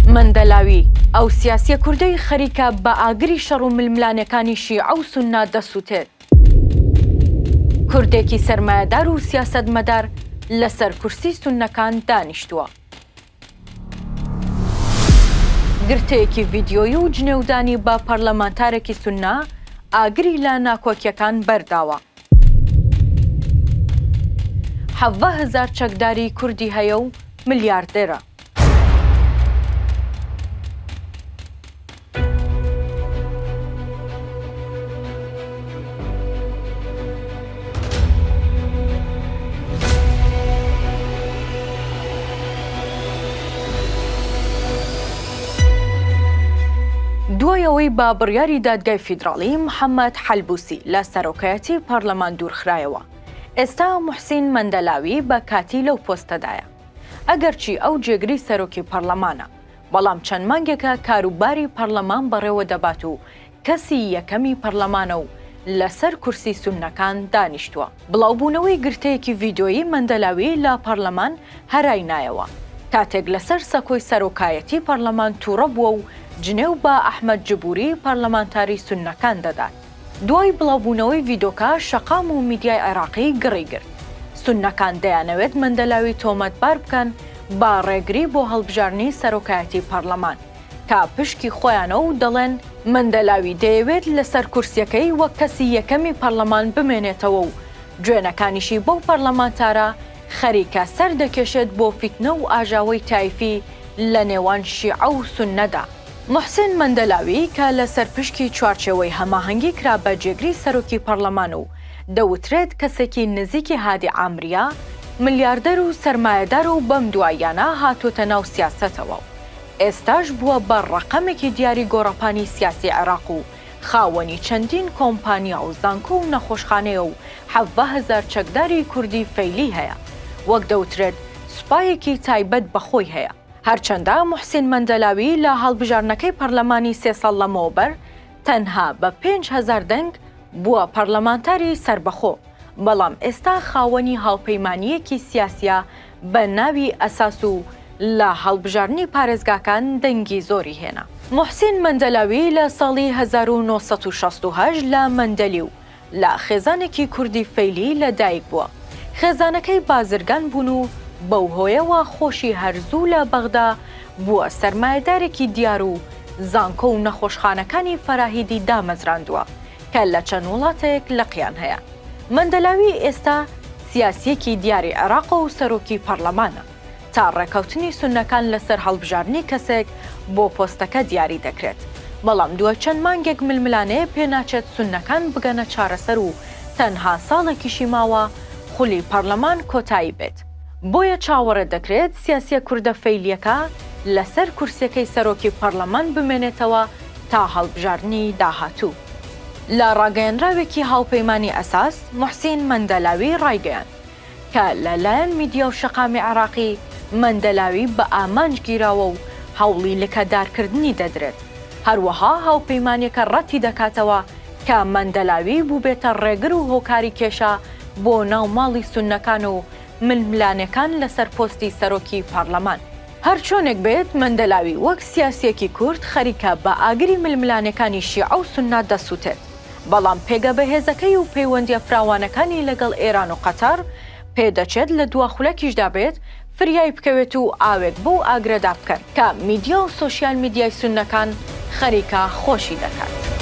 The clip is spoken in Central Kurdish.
مەندەلاوی ئەو سیاسیە کوردەی خەریکە بە ئاگری شەڕ و ململانەکانی شیعە و سوننا دەسووتێت. کوردێکی سەرمایەدار و سیاسەتمەدار لەسەر کورسی سوننەکان دانیشتووە. گرتەیەکی ڤیدیۆیی و جنێودانی بە پەرلەمانتارێکی سوننا ئاگری لە ناکۆکیەکان بەرداوە. 70,000 چەکداری کوردی هەیە و ملیاردێرە. دوایەوەی با بڕیاری دادگای فیدراڵی محەممەد حەلبوسی لە سەرۆکایەتی پەرلەمان دوورخرایەوە. ئێستا موحسین مەندەلاوی بە کاتی لەو پۆستەدایە. ئەگەرچی ئەو جێگری سەرۆکی پەرلەمانە، بەڵام چەند مانگێکە کاروباری پەرلەمان بەڕێوە دەبات و کەسی یەکەمی پەرلەمانە و لەسەر کورسی سوننەکان دانیشتووە. بڵاوبوونەوەی گرتەیەکی ڤیدیۆیی مەندەلاوی لە پەرلەمان هەرای نایەوە، کاتێک لەسەر سەکۆی سەرۆکایەتی پەرلەمان تووڕە بووە و جنێو بە ئەحمەد جبووری پەرلەمانتاری سوننەکان دەدات. دوای بڵاوبوونەوەی ڤیدۆکە شەقام و میدیای عێراقی گڕی گرت. سوننەکان دەیانەوێت مەندەلاوی تۆمەتبار بکەن با ڕێگری بۆ هەڵبژاردنی سەرۆکایەتی پەرلەمان، تا پشکی خۆیانە و دەڵێن مەندەلاوی دەیەوێت لەسەر کورسیەکەی وەک کەسی یەکەمی پەرلەمان بمێنێتەوە و گوێنەکانیشی بەو پەرلەمانتارە خەریکە سەر دەکێشێت بۆ فیتنە و ئاژاوەی تایفی لە نێوان شیعە و سوننەدا. موحسین مەندەلاوی کە لەسەر پشکی چوارچێوەی هەماهەنگی کرا بە جێگری سەرۆکی پەرلەمان و دەوترێت کەسێکی نزیکی هادی عامریە، ملیاردەر و سەرمایەدار و بەم دواییانە هاتوۆتە ناو سیاسەتەوە و ئێستاش بووە بە ڕەقەمێکی دیاری گۆڕەپانی سیاسی عێراق و خاوەنی چەندین کۆمپانیا و زانکۆ و نەخۆشخانەیە و 70,000 چەکداری کوردی فەیلی هەیە، وەک دەوترێت سوپایەکی تایبەت بەخۆی هەیە. هەرچەندە موحسین مەندەلاوی لە هەڵبژاردنەکەی پەرلەمانی 3 ساڵ لەمەوبەر تەنها بە 5,000 دەنگ بووە پەرلەمانتاری سربەخۆ، بەڵام ئێستا خاوەنی هاوپەیمانیەکی سیاسیە بە ناوی ئەساس و لە هەڵبژاردنی پارێزگاکان دەنگی زۆری هێنا. موحسین مەندەلاوی لە ساڵی 1968 لە مەندەلی و لە خێزانێکی کوردی فەیلی لەدایک بووە. خێزانەکەی بازرگان بوون و بەو هۆیەوە خۆشی هەرزوو لە بەغدا بووە سەرمایەدارێکی دیار و زانکۆ و نەخۆشخانەکانی فەراهیدی دامەزراندووە کە لە چەند وڵاتێک لەقیان هەیە. مەندەلاوی ئێستا سیاسیەکی دیاری عێراق و سەرۆکی پەرلەمانە، تا ڕێکەوتنی سوننەکان لەسەر هەڵبژاردنی کەسێک بۆ پۆستەکە دیاری دەکرێت. بەڵام دووە چەند مانگێک ململانەیە پێناچێت سوننەکان بگەنە چارەسەر و تەنها ساڵێکیشی ماوە خولی پەرلەمان کۆتایی بێت. بۆیە چاوەڕێ دەکرێت سیاسیە کوردە فەیلیەکە لەسەر کورسەکەی سەرۆکی پەرلەمان بمێنێتەوە تا هەڵبژاردنی داهاتوو. لە ڕاگەیەنراوێکی هاوپەیمانی ئەساس، موحسین مەندەلاوی ڕایگەیاند کە لەلایەن میدیا و شەقامی عێراقی مەندەلاوی بە ئامانج گیراوە و هەوڵی لەکەدارکردنی دەدرێت. هەروەها هاوپەیمانیەکە ڕەتی دەکاتەوە کە مەندەلاوی بووبێتە ڕێگر و هۆکاری کێشە بۆ ناو ماڵی سوننەکان و ململانەکان لەسەر پۆستی سەرۆکی پەرلەمان. هەر چۆنێک بێت مەندەلاوی وەک سیاسیەکی کورد خەریکە بە ئاگری ململانەکانی شیعە و سوننا دەسووتێت، بەڵام پێگە بەهێزەکەی و پەیوەندیە فراوانەکانی لەگەڵ ئێران و قەتار پێدەچێت لە دواخولەکیشدا بێت فریای بکەوێت و ئاوێک بۆ ئاگرەدا بکەن کە میدیا و سۆشیال میدیای سوننەکان خەریکە خۆشی دەکات.